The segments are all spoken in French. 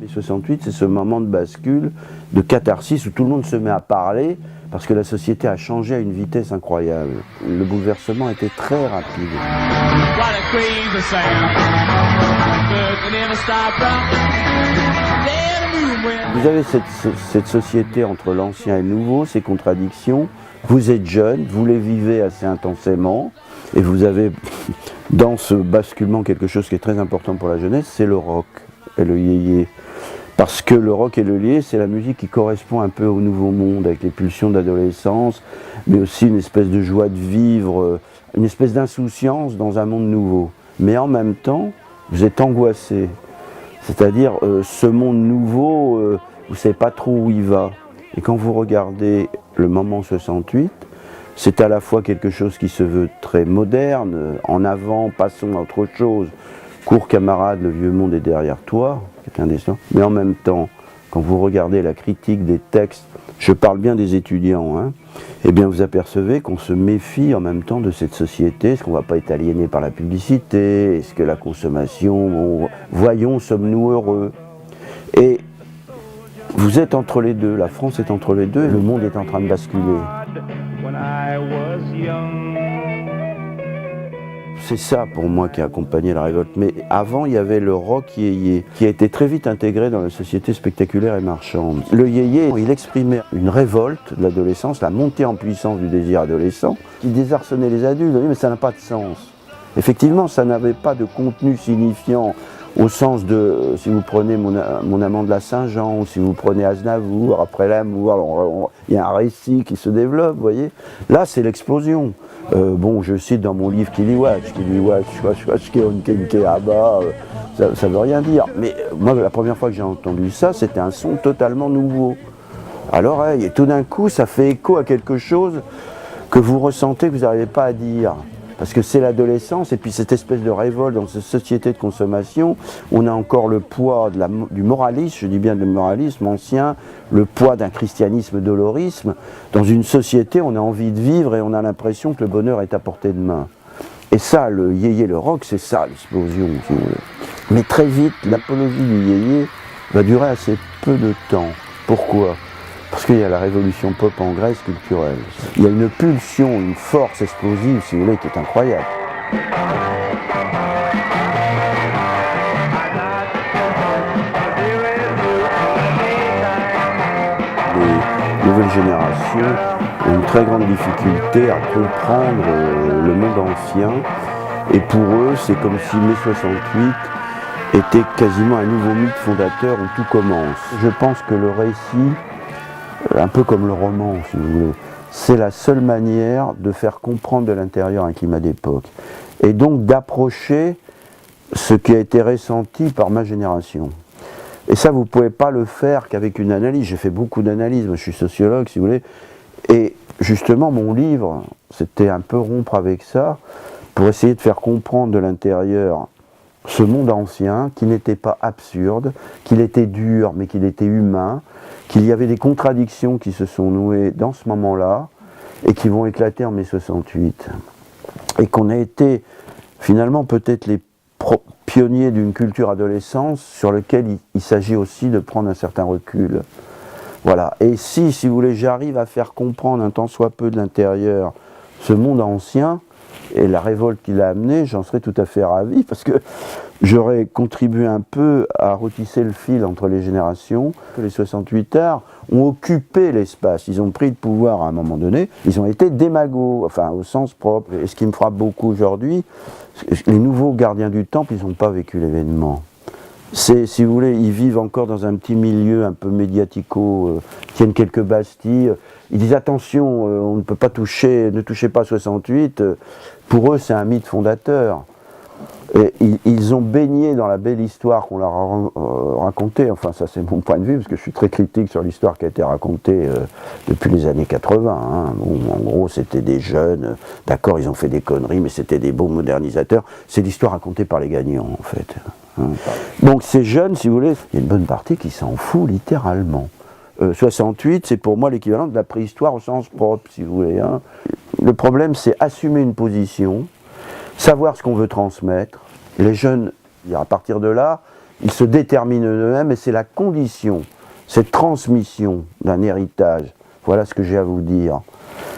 Les 68, c'est ce moment de bascule, de catharsis, où tout le monde se met à parler, parce que la société a changé à une vitesse incroyable. Le bouleversement était très rapide. Vous avez cette société entre l'ancien et le nouveau, ces contradictions. Vous êtes jeune, vous les vivez assez intensément, et vous avez dans ce basculement quelque chose qui est très important pour la jeunesse, c'est le rock et le yéyé. Parce que le rock et le yéyé, c'est la musique qui correspond un peu au nouveau monde, avec les pulsions d'adolescence, mais aussi une espèce de joie de vivre, une espèce d'insouciance dans un monde nouveau. Mais en même temps, vous êtes angoissé. C'est-à-dire, ce monde nouveau, vous ne savez pas trop où il va. Et quand vous regardez le moment 68, c'est à la fois quelque chose qui se veut très moderne, en avant, passons à autre chose. Cours camarade, le vieux monde est derrière toi, c'est un dessin. Mais en même temps, quand vous regardez la critique des textes, je parle bien des étudiants, hein, eh bien vous apercevez qu'on se méfie en même temps de cette société. Est-ce qu'on ne va pas être aliéné par la publicité? Est-ce que la consommation, bon, voyons, sommes-nous heureux? Et vous êtes entre les deux, la France est entre les deux et le monde est en train de basculer. C'est ça pour moi qui a accompagné la révolte. Mais avant, il y avait le rock yéyé, qui a été très vite intégré dans la société spectaculaire et marchande. Le yéyé, il exprimait une révolte de l'adolescence, la montée en puissance du désir adolescent, qui désarçonnait les adultes. Mais ça n'a pas de sens. Effectivement, ça n'avait pas de contenu signifiant au sens de, si vous prenez mon amant de la Saint-Jean, ou si vous prenez Aznavour, après l'amour, il y a un récit qui se développe, vous voyez. Là, c'est l'explosion. Bon, je cite dans mon livre Kiliwatch, ça veut rien dire. Mais moi, la première fois que j'ai entendu ça, c'était un son totalement nouveau à l'oreille. Et tout d'un coup, ça fait écho à quelque chose que vous ressentez, que vous n'arrivez pas à dire. Parce que c'est l'adolescence, et puis cette espèce de révolte dans cette société de consommation, on a encore le poids du moralisme, je dis bien le moralisme ancien, le poids d'un christianisme dolorisme. Dans une société, on a envie de vivre et on a l'impression que le bonheur est à portée de main. Et ça, le yéyé, le rock, c'est ça l'explosion, si vous voulez. Mais très vite, l'apologie du yéyé va durer assez peu de temps. Pourquoi ? Parce qu'il y a la révolution pop en Grèce culturelle. Il y a une pulsion, une force explosive, si vous voulez, qui est incroyable. Les nouvelles générations ont une très grande difficulté à comprendre le monde ancien. Et pour eux, c'est comme si mai 68 était quasiment un nouveau mythe fondateur où tout commence. Je pense que le récit, un peu comme le roman, si vous voulez, c'est la seule manière de faire comprendre de l'intérieur un climat d'époque. Et donc d'approcher ce qui a été ressenti par ma génération. Et ça, vous ne pouvez pas le faire qu'avec une analyse. J'ai fait beaucoup d'analyses, moi je suis sociologue, si vous voulez. Et justement, mon livre, c'était un peu rompre avec ça, pour essayer de faire comprendre de l'intérieur ce monde ancien, qui n'était pas absurde, qu'il était dur, mais qu'il était humain, qu'il y avait des contradictions qui se sont nouées dans ce moment-là, et qui vont éclater en mai 68. Et qu'on a été, finalement, peut-être les pionniers d'une culture adolescence sur laquelle il s'agit aussi de prendre un certain recul. Voilà. Et si vous voulez, j'arrive à faire comprendre un tant soit peu de l'intérieur ce monde ancien, et la révolte qu'il a amenée, j'en serais tout à fait ravi, parce que j'aurais contribué un peu à retisser le fil entre les générations. Les 68ards ont occupé l'espace, ils ont pris le pouvoir à un moment donné, ils ont été démagos, enfin au sens propre. Et ce qui me frappe beaucoup aujourd'hui, les nouveaux gardiens du temple, ils n'ont pas vécu l'événement. Si vous voulez, ils vivent encore dans un petit milieu un peu médiatico, tiennent quelques bastilles. Ils disent attention, on ne peut pas toucher, ne touchez pas 68. Pour eux, c'est un mythe fondateur. Et ils ont baigné dans la belle histoire qu'on leur a racontée. Enfin, ça c'est mon point de vue, parce que je suis très critique sur l'histoire qui a été racontée depuis les années 80. Hein. Bon, en gros, c'était des jeunes, d'accord, ils ont fait des conneries, mais c'était des beaux modernisateurs. C'est l'histoire racontée par les gagnants, en fait. Hein. Donc ces jeunes, si vous voulez, il y a une bonne partie qui s'en fout littéralement. 68, c'est pour moi l'équivalent de la préhistoire au sens propre, si vous voulez. Hein. Le problème, c'est assumer une position, savoir ce qu'on veut transmettre. Les jeunes, à partir de là, ils se déterminent eux-mêmes et c'est la condition, cette transmission d'un héritage, voilà ce que j'ai à vous dire,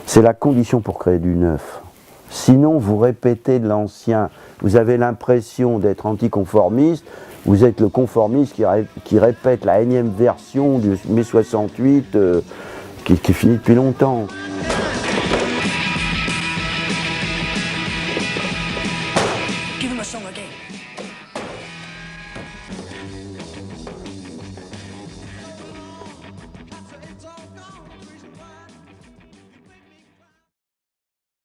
c'est la condition pour créer du neuf. Sinon, vous répétez de l'ancien, vous avez l'impression d'être anticonformiste, vous êtes le conformiste qui répète la énième version du mai 68 qui est fini depuis longtemps.